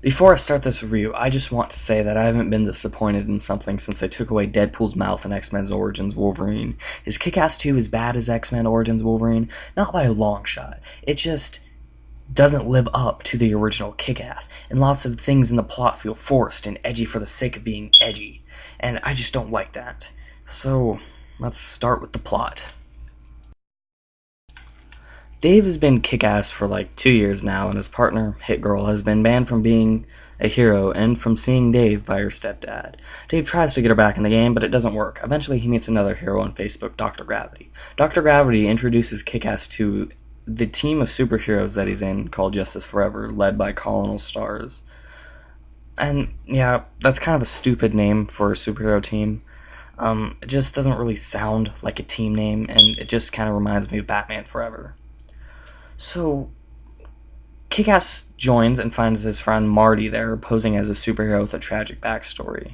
Before I start this review, I just want to say that I haven't been disappointed in something since they took away Deadpool's mouth in X-Men Origins Wolverine. Is Kick-Ass 2 as bad as X-Men Origins Wolverine? Not by a long shot. It just doesn't live up to the original Kick-Ass, and lots of things in the plot feel forced and edgy for the sake of being edgy, and I just don't like that. So, let's start with the plot. Dave has been Kick-Ass for like 2 years now, and his partner, Hit Girl, has been banned from being a hero and from seeing Dave by her stepdad. Dave tries to get her back in the game, but it doesn't work. Eventually, he meets another hero on Facebook, Dr. Gravity. Dr. Gravity introduces Kick-Ass to the team of superheroes that he's in, called Justice Forever, led by Colonel Stars. And, yeah, that's kind of a stupid name for a superhero team. It just doesn't really sound like a team name, and it just kind of reminds me of Batman Forever. So, Kick-Ass joins and finds his friend Marty there, posing as a superhero with a tragic backstory.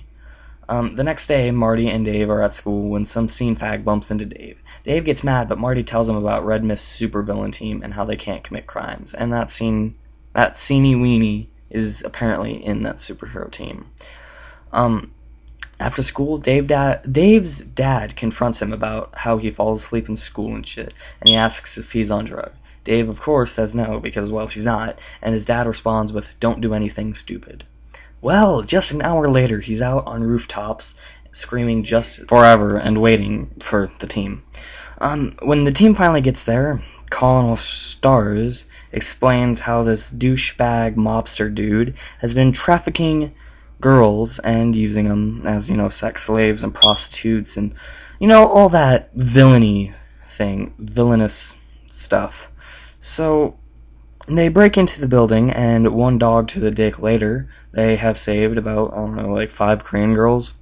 The next day, Marty and Dave are at school when some scene fag bumps into Dave. Dave gets mad, but Marty tells him about Red Mist's supervillain team and how they can't commit crimes. And that Seenie Weenie is apparently in that superhero team. After school, Dave's dad confronts him about how he falls asleep in school and shit, and he asks if he's on drugs. Dave, of course, says no, because, well, he's not, and his dad responds with, "Don't do anything stupid." Well, just an hour later, he's out on rooftops, screaming "Justice Forever" and waiting for the team. When the team finally gets there, Colonel Stars explains how this douchebag mobster dude has been trafficking girls and using them as, sex slaves and prostitutes and, all that villainous stuff. So, they break into the building, and one dog to the dick later, they have saved about, 5 Korean girls.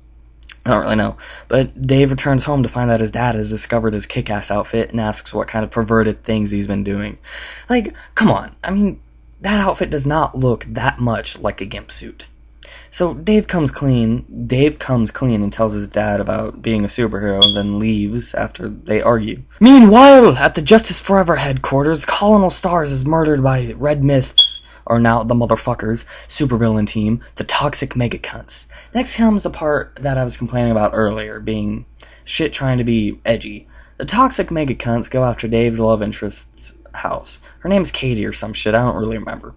I don't really know. But Dave returns home to find that his dad has discovered his Kick-Ass outfit and asks what kind of perverted things he's been doing. Like, come on. I mean, that outfit does not look that much like a gimp suit. So Dave comes clean and tells his dad about being a superhero, and then leaves after they argue. Meanwhile, at the Justice Forever headquarters, Colonel Stars is murdered by Red Mist's, or now the motherfuckers, supervillain team, the Toxic Megacunts. Next comes the part that I was complaining about earlier, being shit trying to be edgy. The Toxic Megacunts go after Dave's love interest's house. Her name's Katie or some shit, I don't really remember.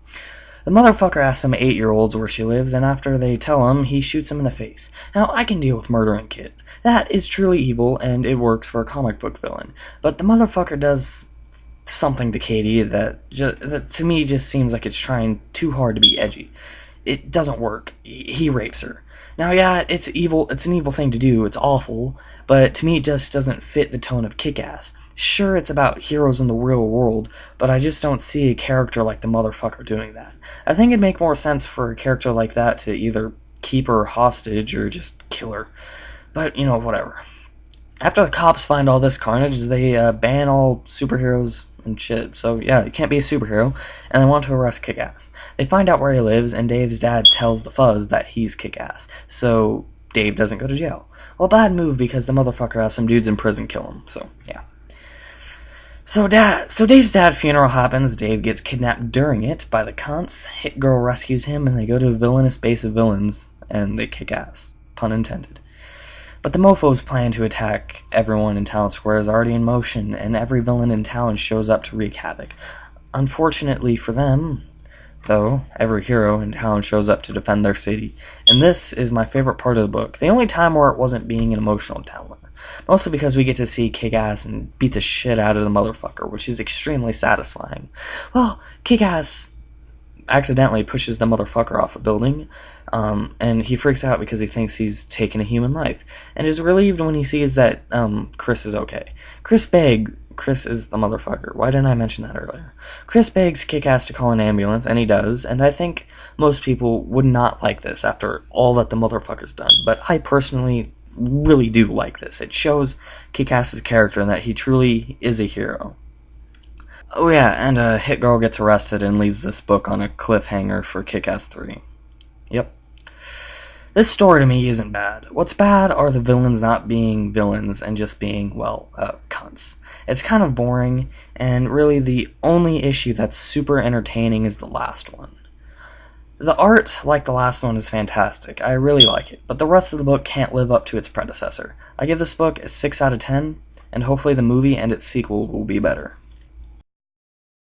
The motherfucker asks some 8-year-olds where she lives, and after they tell him, he shoots him in the face. Now, I can deal with murdering kids. That is truly evil, and it works for a comic book villain. But the motherfucker does something to Katie that to me just seems like it's trying too hard to be edgy. It doesn't work. He rapes her. Now, yeah, it's evil. It's an evil thing to do. It's awful. But to me, it just doesn't fit the tone of Kick-Ass. Sure, it's about heroes in the real world, but I just don't see a character like the motherfucker doing that. I think it'd make more sense for a character like that to either keep her hostage or just kill her. But, whatever. After the cops find all this carnage, they ban all superheroes and shit. So, yeah, you can't be a superhero, and they want to arrest Kick-Ass. They find out where he lives, and Dave's dad tells the Fuzz that he's Kick-Ass, so Dave doesn't go to jail. Well, bad move, because the motherfucker has some dudes in prison kill him, so, yeah. So Dave's dad's funeral happens. Dave gets kidnapped during it by the cunts. Hit Girl rescues him, and they go to a villainous base of villains, and they kick ass. Pun intended. But the mofo's plan to attack everyone in Town Square is already in motion, and every villain in town shows up to wreak havoc. Unfortunately for them, though, every hero in town shows up to defend their city, and this is my favorite part of the book. The only time where it wasn't being an emotional download. Mostly because we get to see Kick-Ass and beat the shit out of the motherfucker, which is extremely satisfying. Well, Kick-Ass accidentally pushes the motherfucker off a building, and he freaks out because he thinks he's taken a human life, and is relieved when he sees that Chris is okay. Chris is the motherfucker. Why didn't I mention that earlier? Chris begs Kick-Ass to call an ambulance, and he does, and I think most people would not like this after all that the motherfucker's done, but I personally really do like this. It shows Kick-Ass's character and that he truly is a hero. Oh yeah, and Hit Girl gets arrested and leaves this book on a cliffhanger for Kick-Ass 3. Yep. This story to me isn't bad. What's bad are the villains not being villains and just being, cunts. It's kind of boring, and really the only issue that's super entertaining is the last one. The art, like the last one, is fantastic. I really like it, but the rest of the book can't live up to its predecessor. I give this book a 6 out of 10, and hopefully the movie and its sequel will be better.